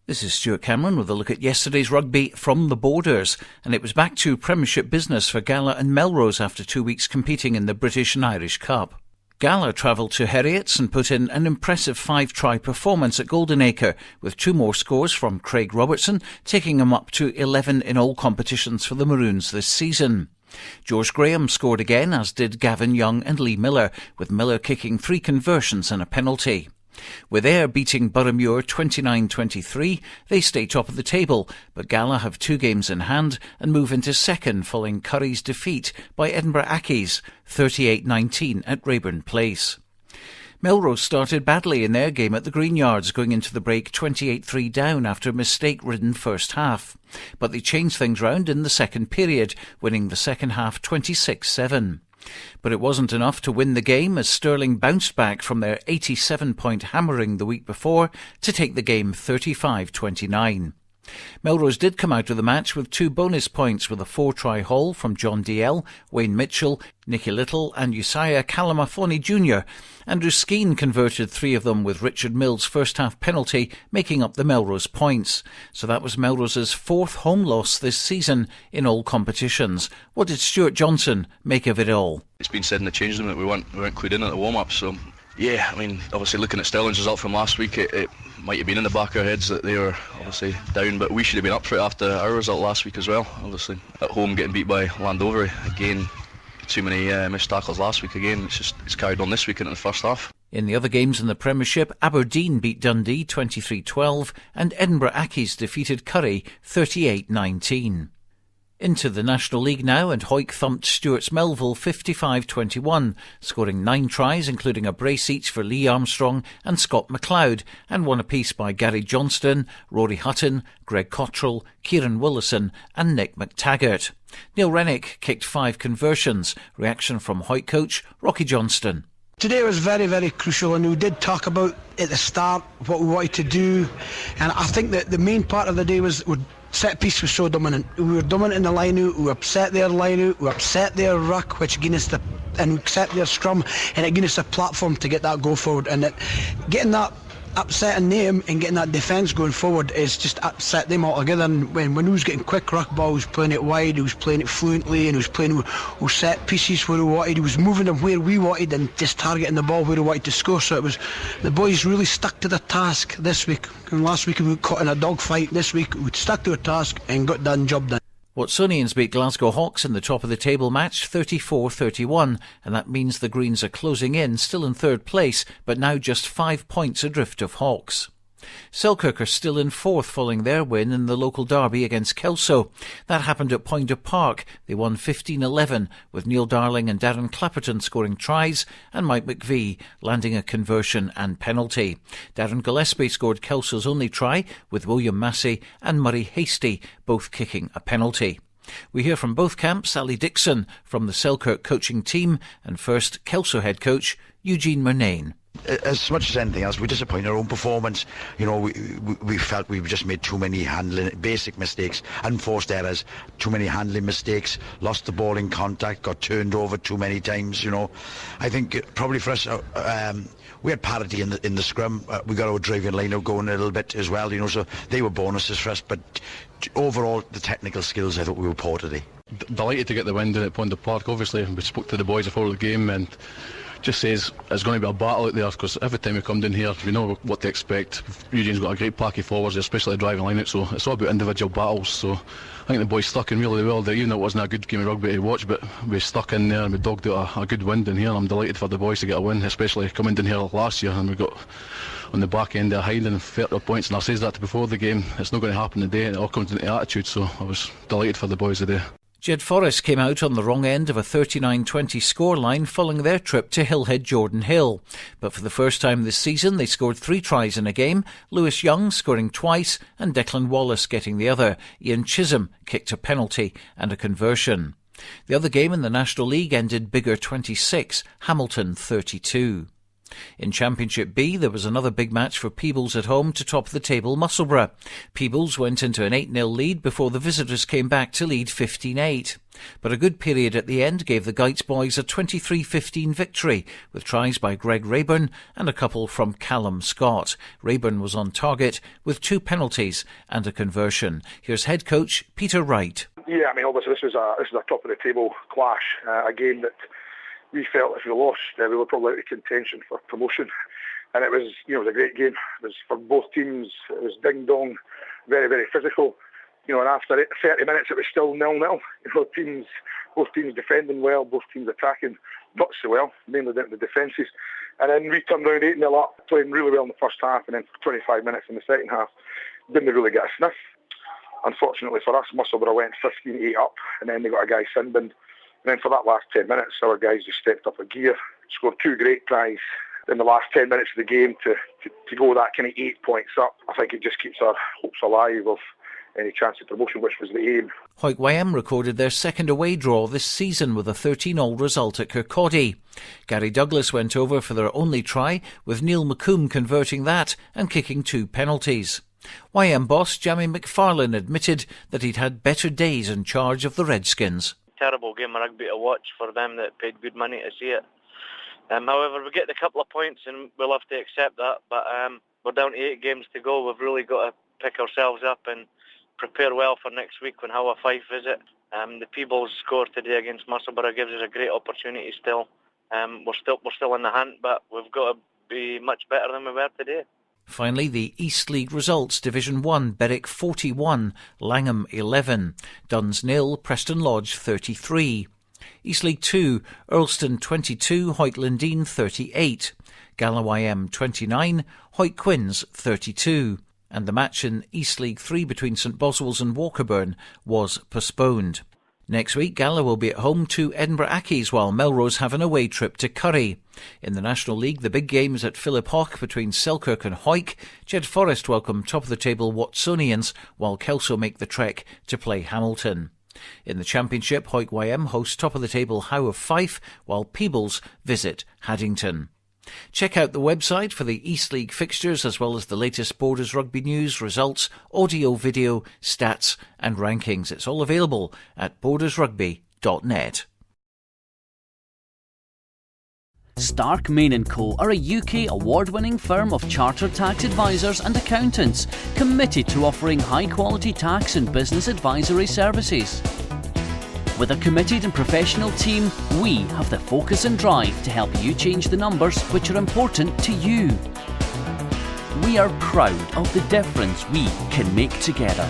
This is Stuart Cameron with a look at yesterday's rugby from the borders, and it was back to Premiership business for Gala and Melrose after 2 weeks competing in the British and Irish Cup. Gala travelled to Heriots and put in an impressive 5-try performance at Goldenacre, with 2 more scores from Craig Robertson, taking them up to 11 in all competitions for the Maroons this season. George Graham scored again, as did Gavin Young and Lee Miller, with Miller kicking 3 conversions and a penalty. With Ayr beating Boroughmuir 29-23, they stay top of the table, but Gala have 2 games in hand and move into second following Curry's defeat by Edinburgh Accies 38-19 at Rayburn Place. Melrose started badly in their game at the Greenyards, going into the break 28-3 down after a mistake-ridden first half. But they changed things round in the second period, winning the second half 26-7. But it wasn't enough to win the game, as Stirling bounced back from their 87-point hammering the week before to take the game 35-29. Melrose did come out of the match with 2 bonus points, with a 4-try haul from John DL, Wayne Mitchell, Nicky Little and Usiah Kalamafoni Jr. Andrew Skeen converted 3 of them, with Richard Mills' first-half penalty making up the Melrose points. So that was Melrose's 4th home loss this season in all competitions. What did Stuart Johnson make of it all? It's been said in the change room that we weren't clued in at the warm-up, so yeah, I mean, obviously looking at Stirling's result from last week, it might have been in the back of our heads that they were obviously down, but we should have been up for it after our result last week as well. Obviously at home getting beat by Landover again, too many missed tackles last week again. It's carried on this week into the first half. In the other games in the Premiership, Aberdeen beat Dundee 23-12 and Edinburgh Accies defeated Curry 38-19. Into the National League now, and Hoyk thumped Stewart's Melville 55-21, scoring 9 tries, including a brace each for Lee Armstrong and Scott McLeod, and 1 apiece by Gary Johnston, Rory Hutton, Greg Cottrell, Kieran Willison and Nick McTaggart. Neil Rennick kicked 5 conversions. Reaction from Hoyk coach Rocky Johnston. Today was very, very crucial, and we did talk about at the start what we wanted to do, and I think that the main part of the day was set piece was so dominant. We were dominant in the line out, we upset their line out, we upset their ruck, which gave us and we upset their scrum, and it gave us a platform to get that go forward. And getting that upsetting them and getting that defence going forward is just upset them altogether. And when he was getting quick ruck ball, he was playing it wide, he was playing it fluently, and he was playing with set pieces where he wanted, he was moving them where we wanted and just targeting the ball where he wanted to score. So it was, the boys really stuck to the task this week. And last week we got caught in a dogfight. This week we stuck to our task and got done, job done. Watsonians beat Glasgow Hawks in the top of the table match 34-31, and that means the Greens are closing in, still in 3rd place, but now just 5 points adrift of Hawks. Selkirk are still in 4th following their win in the local derby against Kelso. That happened at Poynter Park. They won 15-11, with Neil Darling and Darren Clapperton scoring tries and Mike McVie landing a conversion and penalty. Darren Gillespie scored Kelso's only try, with William Massey and Murray Hasty both kicking a penalty. We hear from both camps, Sally Dixon from the Selkirk coaching team, and first Kelso head coach Eugene Murnane. As much as anything else, we disappointed our own performance. You know, we felt we just made too many basic mistakes, unforced errors, too many handling mistakes, lost the ball in contact, got turned over too many times. You know, I think probably for us, we had parity in the scrum. We got our driving line out going a little bit as well. You know, so they were bonuses for us. But overall, the technical skills, I thought we were poor today. Delighted to get the win at Poynter Park. Obviously, we spoke to the boys before the game and just says it's going to be a battle out there, because every time we come down here we know what to expect. Eugene's got a great pack of forwards, especially the driving line out, so it's all about individual battles. So I think the boys stuck in really well there, even though it wasn't a good game of rugby to watch, but we stuck in there and we dogged out a good win down here. I'm delighted for the boys to get a win, especially coming down here last year and we got on the back end there hiding 30 points, and I said that before the game, it's not going to happen today, and it all comes into attitude, so I was delighted for the boys today. Jed Forrest came out on the wrong end of a 39-20 scoreline following their trip to Hillhead Jordan Hill. But for the first time this season, they scored 3 tries in a game, Lewis Young scoring twice and Declan Wallace getting the other. Ian Chisholm kicked a penalty and a conversion. The other game in the National League ended Biggar 26, Hamilton 32. In Championship B, there was another big match for Peebles at home to top the table Musselburgh. Peebles went into an 8-0 lead before the visitors came back to lead 15-8. But a good period at the end gave the Gites boys a 23-15 victory, with tries by Greg Rayburn and a couple from Callum Scott. Rayburn was on target with 2 penalties and a conversion. Here's head coach Peter Wright. Yeah, I mean, obviously this was a top of the table clash, a game that we felt if we lost, we were probably out of contention for promotion. And it was, it was a great game. It was for both teams. It was ding dong, very, very physical. And after 30 minutes, it was still 0-0. Both teams defending well, both teams attacking not so well, mainly down to the defences. And then we turned around 8-0 up, playing really well in the first half, and then for 25 minutes in the second half, didn't really get a sniff. Unfortunately for us, Musselburgh went 15-8 up, and then they got a guy sin-binned. And then for that last 10 minutes, our guys just stepped up a gear, scored 2 great tries in the last 10 minutes of the game to go that kind of 8 points up. I think it just keeps our hopes alive of any chance of promotion, which was the aim. Hawick YM recorded their second away draw this season with a 13-all result at Kirkcaldy. Gary Douglas went over for their only try, with Neil McComb converting that and kicking 2 penalties. YM boss Jamie McFarlane admitted that he'd had better days in charge of the Redskins. Terrible game of rugby to watch for them that paid good money to see it. However, we get a couple of points and we'll have to accept that. But we're down to 8 games to go. We've really got to pick ourselves up and prepare well for next week when Howa Fife visit. The Peebles score today against Musselburgh gives us a great opportunity still. We're still in the hunt, but we've got to be much better than we were today. Finally, the East League results. Division 1, Berwick 41, Langham 11, Duns 0, Preston Lodge 33. East League 2, Earlston 22, Hoyt Lindeen 38, Gala YM 29, Hoyt Quinns 32. And the match in East League 3 between St Boswells and Walkerburn was postponed. Next week, Gala will be at home to Edinburgh Accies, while Melrose have an away trip to Curry. In the National League, the big game is at Philip Hawke between Selkirk and Hawick. Jed Forest welcome top-of-the-table Watsonians, while Kelso make the trek to play Hamilton. In the Championship, Hawick YM hosts top-of-the-table Howe of Fife, while Peebles visit Haddington. Check out the website for the East League fixtures as well as the latest Borders rugby news, results, audio, video, stats and rankings. It's all available at bordersrugby.net. Stark, Main & Co. are a UK award-winning firm of chartered tax advisors and accountants committed to offering high-quality tax and business advisory services. With a committed and professional team, we have the focus and drive to help you change the numbers which are important to you. We are proud of the difference we can make together.